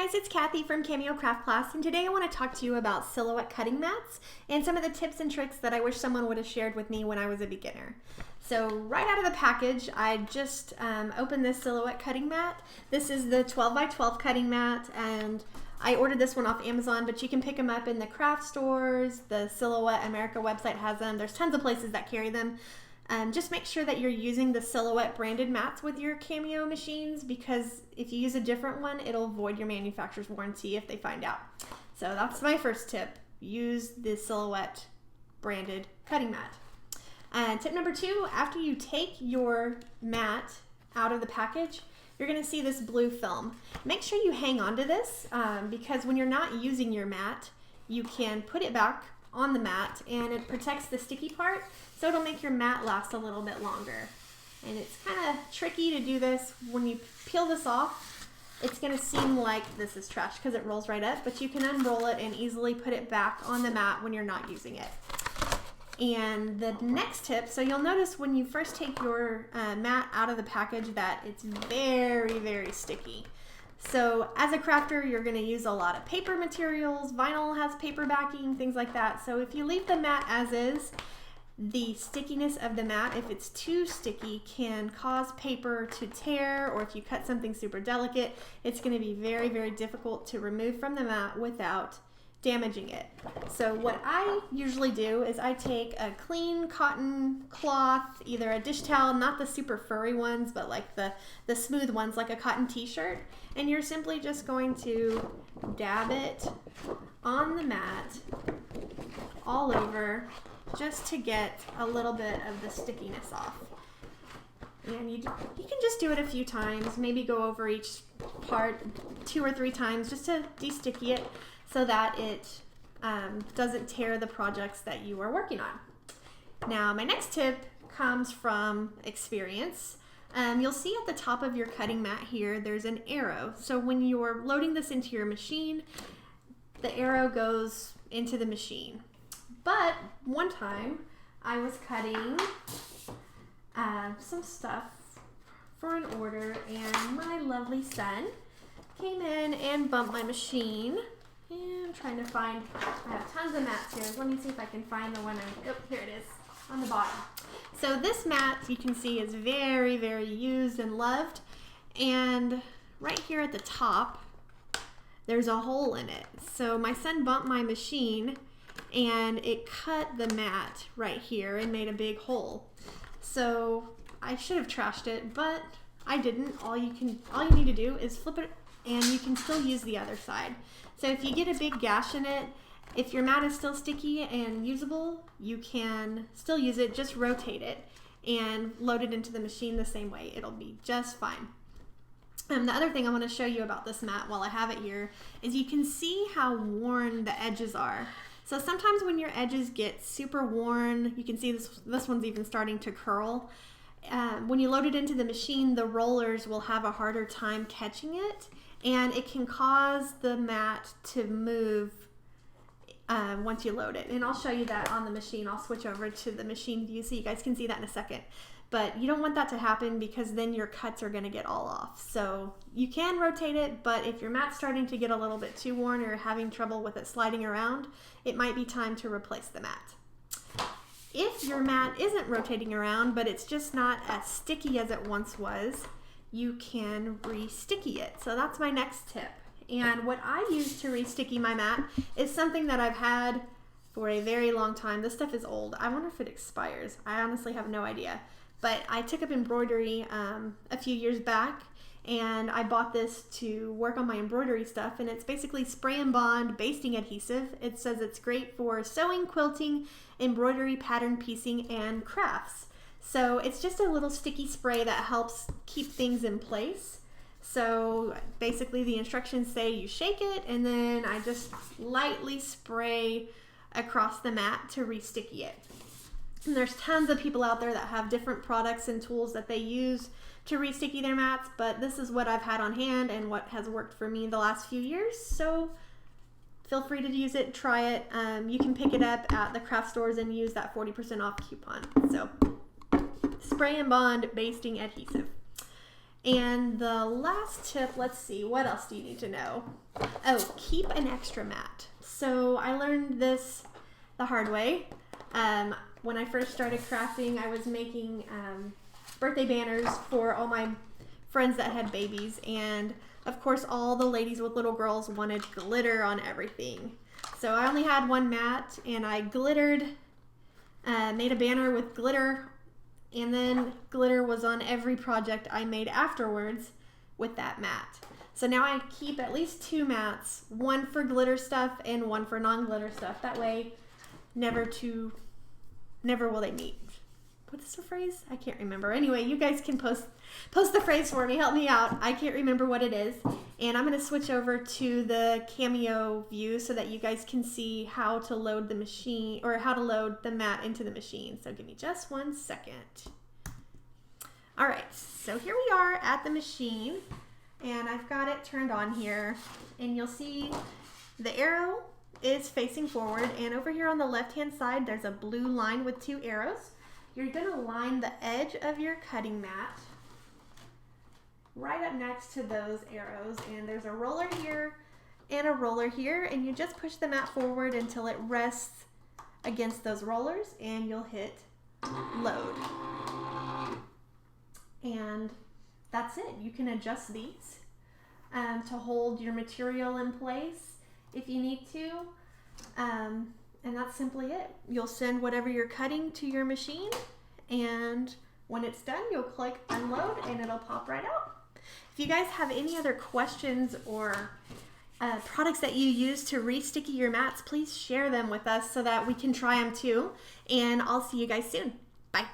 guys, it's Kathy from Cameo Craft Class, and today I want to talk to you about silhouette cutting mats and some of the tips and tricks that I wish someone would have shared with me when I was a beginner. So right out of the package, I just opened this silhouette cutting mat. This is the 12 by 12 cutting mat, and I ordered this one off Amazon, but you can pick them up in the craft stores. The Silhouette America website has them. There's tons of places that carry them. Just make sure that you're using the Silhouette branded mats with your Cameo machines, because if you use a different one, it'll void your manufacturer's warranty if they find out. So that's my first tip. Use the Silhouette branded cutting mat. Tip number 2, after you take your mat out of the package, you're going to see this blue film. Make sure you hang on to this because when you're not using your mat, you can put it back on the mat and it protects the sticky part, so it'll make your mat last a little bit longer. And it's kind of tricky to do this. When you peel this off, it's going to seem like this is trash because it rolls right up, but you can unroll it and easily put it back on the mat when you're not using it. And the next tip, so you'll notice when you first take your mat out of the package that it's very, very sticky. So as a crafter, you're going to use a lot of paper materials. Vinyl has paper backing, things like that. So if you leave the mat as is, the stickiness of the mat, if it's too sticky, can cause paper to tear, or if you cut something super delicate, it's going to be very, very difficult to remove from the mat without damaging it. So what I usually do is I take a clean cotton cloth, either a dish towel, not the super furry ones, but like the smooth ones, like a cotton t-shirt, and you're simply just going to dab it on the mat all over just to get a little bit of the stickiness off. And you can just do it a few times, maybe go over each part 2 or 3 times just to de-sticky it, so that it doesn't tear the projects that you are working on. Now, my next tip comes from experience. You'll see at the top of your cutting mat here, there's an arrow. So when you're loading this into your machine, the arrow goes into the machine. But one time, I was cutting some stuff for an order, and my lovely son came in and bumped my machine. And I'm trying to find, I have tons of mats here. Let me see if I can find the one here it is, on the bottom. So this mat, you can see, is very, very used and loved. And right here at the top, there's a hole in it. So my son bumped my machine and it cut the mat right here and made a big hole. So I should have trashed it, but I didn't. All you need to do is flip it, and you can still use the other side. So if you get a big gash in it, if your mat is still sticky and usable, you can still use it. Just rotate it and load it into the machine the same way. It'll be just fine. The other thing I want to show you about this mat while I have it here is you can see how worn the edges are. So sometimes when your edges get super worn, you can see this one's even starting to curl. When you load it into the machine, the rollers will have a harder time catching it, and it can cause the mat to move once you load it. And I'll show you that on the machine. I'll switch over to the machine view so you guys can see that in a second. But you don't want that to happen because then your cuts are going to get all off. So you can rotate it, but if your mat's starting to get a little bit too worn or having trouble with it sliding around, it might be time to replace the mat. If your mat isn't rotating around, but it's just not as sticky as it once was, you can re-sticky it. So that's my next tip. And what I use to re-sticky my mat is something that I've had for a very long time. This stuff is old. I wonder if it expires. I honestly have no idea. But I took up embroidery a few years back, and I bought this to work on my embroidery stuff, and it's basically spray and bond basting adhesive. It says it's great for sewing, quilting, embroidery, pattern piecing, and crafts. So it's just a little sticky spray that helps keep things in place. So basically the instructions say you shake it, and then I just lightly spray across the mat to re-sticky it. And there's tons of people out there that have different products and tools that they use to re-sticky their mats, but this is what I've had on hand and what has worked for me the last few years. So feel free to use it, try it. You can pick it up at the craft stores and use that 40% off coupon. So spray and bond basting adhesive. And the last tip, let's see, what else do you need to know? Oh, keep an extra mat. So I learned this the hard way. When I first started crafting, I was making birthday banners for all my friends that had babies, and of course all the ladies with little girls wanted glitter on everything. So I only had one mat, and I glittered, made a banner with glitter, and then glitter was on every project I made afterwards with that mat. So now I keep at least 2 mats, one for glitter stuff and one for non-glitter stuff. That way, never will they meet. What's the phrase? I can't remember. Anyway, you guys can post the phrase for me. Help me out. I can't remember what it is. And I'm going to switch over to the Cameo view so that you guys can see how to load the machine, or how to load the mat into the machine. So give me just 1 second. All right, so here we are at the machine, and I've got it turned on here, and you'll see the arrow is facing forward, and over here on the left-hand side, there's a blue line with 2 arrows. You're going to line the edge of your cutting mat right up next to those arrows, and there's a roller here and a roller here, and you just push the mat forward until it rests against those rollers, and you'll hit load. And that's it. You can adjust these to hold your material in place if you need to. And that's simply it. You'll send whatever you're cutting to your machine, and when it's done, you'll click unload and it'll pop right out. If you guys have any other questions or products that you use to re-sticky your mats, please share them with us so that we can try them too. And I'll see you guys soon. Bye.